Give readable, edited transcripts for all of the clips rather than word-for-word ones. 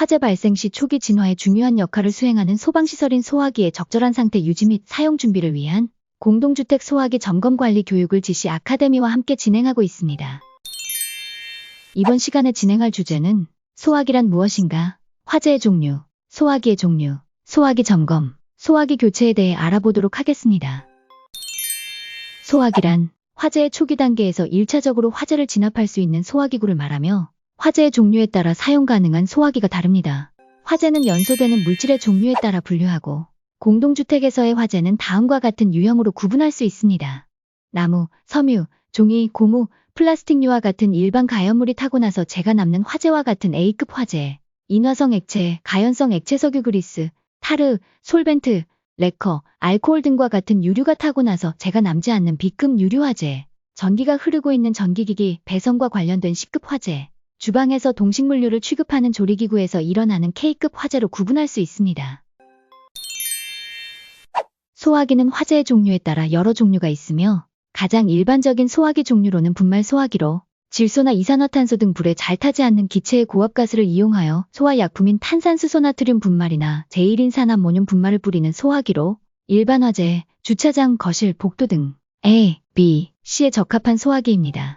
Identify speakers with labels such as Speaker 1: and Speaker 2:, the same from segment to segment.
Speaker 1: 화재 발생 시 초기 진화에 중요한 역할을 수행하는 소방시설인 소화기의 적절한 상태 유지 및 사용 준비를 위한 공동주택 소화기 점검 관리 교육을 지시 아카데미와 함께 진행하고 있습니다. 이번 시간에 진행할 주제는 소화기란 무엇인가, 화재의 종류, 소화기의 종류, 소화기 점검, 소화기 교체에 대해 알아보도록 하겠습니다. 소화기란 화재의 초기 단계에서 1차적으로 화재를 진압할 수 있는 소화기구를 말하며 화재의 종류에 따라 사용 가능한 소화기가 다릅니다. 화재는 연소되는 물질의 종류에 따라 분류하고 공동주택에서의 화재는 다음과 같은 유형으로 구분할 수 있습니다. 나무, 섬유, 종이, 고무, 플라스틱류와 같은 일반 가연물이 타고 나서 재가 남는 화재와 같은 A급 화재, 인화성 액체, 가연성 액체 석유 그리스, 타르, 솔벤트, 레커, 알코올 등과 같은 유류가 타고 나서 재가 남지 않는 B급 유류 화재, 전기가 흐르고 있는 전기기기, 배선과 관련된 C급 화재, 주방에서 동식물류를 취급하는 조리기구에서 일어나는 K급 화재로 구분할 수 있습니다. 소화기는 화재의 종류에 따라 여러 종류가 있으며 가장 일반적인 소화기 종류로는 분말 소화기로 질소나 이산화탄소 등 불에 잘 타지 않는 기체의 고압가스를 이용하여 소화약품인 탄산수소 나트륨 분말이나 제1인산암모늄 분말을 뿌리는 소화기로 일반 화재, 주차장, 거실, 복도 등 A, B, C에 적합한 소화기입니다.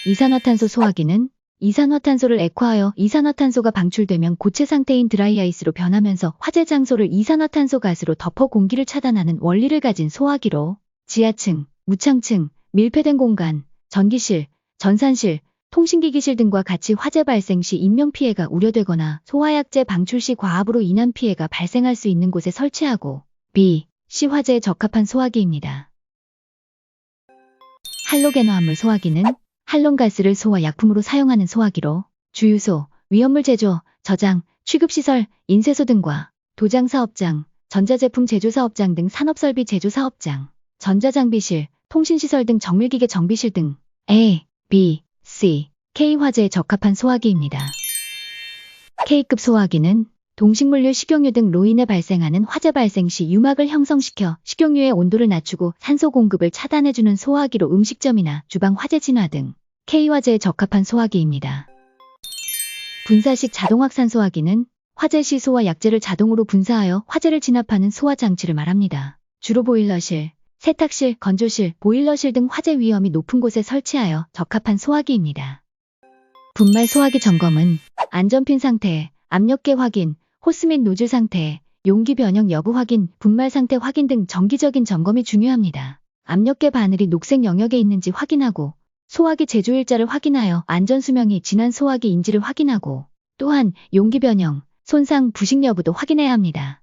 Speaker 1: 이산화탄소 소화기는 이산화탄소를 액화하여 이산화탄소가 방출되면 고체 상태인 드라이아이스로 변하면서 화재 장소를 이산화탄소 가스로 덮어 공기를 차단하는 원리를 가진 소화기로 지하층, 무창층, 밀폐된 공간, 전기실, 전산실, 통신기기실 등과 같이 화재 발생 시 인명피해가 우려되거나 소화약재 방출 시 과압으로 인한 피해가 발생할 수 있는 곳에 설치하고 B, C 화재에 적합한 소화기입니다. 할로겐화합물 소화기는 할론가스를 소화약품으로 사용하는 소화기로 주유소, 위험물 제조, 저장, 취급시설, 인쇄소 등과 도장사업장, 전자제품 제조사업장 등 산업설비 제조사업장, 전자장비실, 통신시설 등 정밀기계 정비실 등 A, B, C, K 화재에 적합한 소화기입니다. K급 소화기는 동식물류, 식용유 등로 인해 발생하는 화재 발생 시 유막을 형성시켜 식용유의 온도를 낮추고 산소 공급을 차단해주는 소화기로 음식점이나 주방 화재 진화 등 K화재에 적합한 소화기입니다. 분사식 자동확산 소화기는 화재 시 소화 약재를 자동으로 분사하여 화재를 진압하는 소화 장치를 말합니다. 주로 보일러실, 세탁실, 건조실, 보일러실 등 화재 위험이 높은 곳에 설치하여 적합한 소화기입니다. 분말 소화기 점검은 안전핀 상태, 압력계 확인, 호스 및 노즐 상태, 용기 변형 여부 확인, 분말 상태 확인 등 정기적인 점검이 중요합니다. 압력계 바늘이 녹색 영역에 있는지 확인하고 소화기 제조일자를 확인하여 안전수명이 지난 소화기 인지를 확인하고 또한 용기 변형, 손상, 부식 여부도 확인해야 합니다.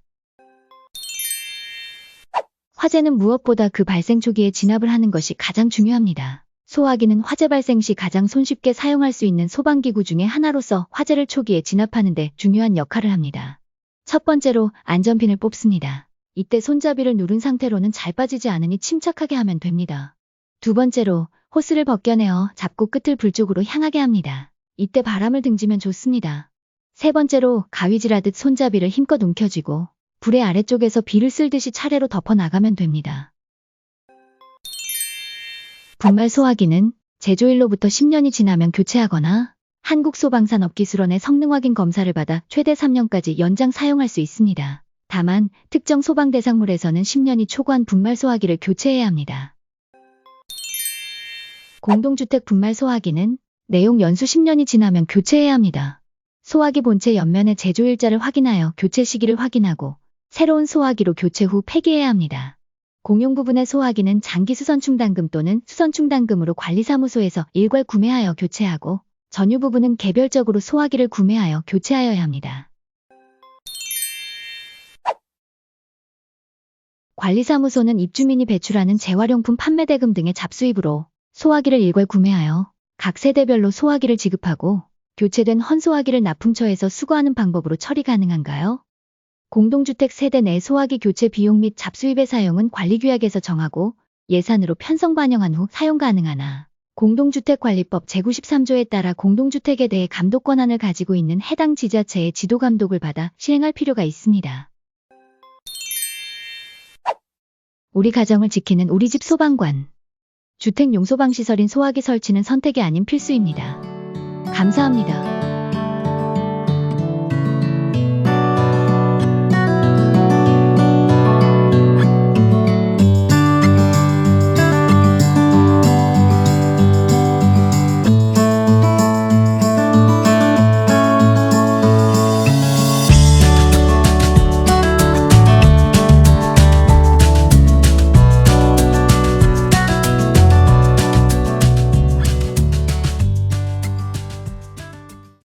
Speaker 1: 화재는 무엇보다 그 발생 초기에 진압을 하는 것이 가장 중요합니다. 소화기는 화재 발생 시 가장 손쉽게 사용할 수 있는 소방기구 중에 하나로서 화재를 초기에 진압하는 데 중요한 역할을 합니다. 첫 번째로 안전핀을 뽑습니다. 이때 손잡이를 누른 상태로는 잘 빠지지 않으니 침착하게 하면 됩니다. 두 번째로 호스를 벗겨내어 잡고 끝을 불 쪽으로 향하게 합니다. 이때 바람을 등지면 좋습니다. 세 번째로 가위질하듯 손잡이를 힘껏 움켜쥐고 불의 아래쪽에서 비를 쓸듯이 차례로 덮어 나가면 됩니다. 분말 소화기는 제조일로부터 10년이 지나면 교체하거나 한국소방산업기술원의 성능 확인 검사를 받아 최대 3년까지 연장 사용할 수 있습니다. 다만 특정 소방 대상물에서는 10년이 초과한 분말 소화기를 교체해야 합니다. 공동주택 분말 소화기는 내용 연수 10년이 지나면 교체해야 합니다. 소화기 본체 옆면의 제조일자를 확인하여 교체 시기를 확인하고 새로운 소화기로 교체 후 폐기해야 합니다. 공용 부분의 소화기는 장기 수선충당금 또는 수선충당금으로 관리사무소에서 일괄 구매하여 교체하고 전유 부분은 개별적으로 소화기를 구매하여 교체하여야 합니다. 관리사무소는 입주민이 배출하는 재활용품 판매대금 등의 잡수입으로 소화기를 일괄 구매하여 각 세대별로 소화기를 지급하고 교체된 헌소화기를 납품처에서 수거하는 방법으로 처리 가능한가요? 공동주택 세대 내 소화기 교체 비용 및 잡수입의 사용은 관리규약에서 정하고 예산으로 편성 반영한 후 사용 가능하나 공동주택관리법 제93조에 따라 공동주택에 대해 감독 권한을 가지고 있는 해당 지자체의 지도감독을 받아 시행할 필요가 있습니다. 우리 가정을 지키는 우리집 소방관. 주택 용소방시설인 소화기 설치는 선택이 아닌 필수입니다. 감사합니다.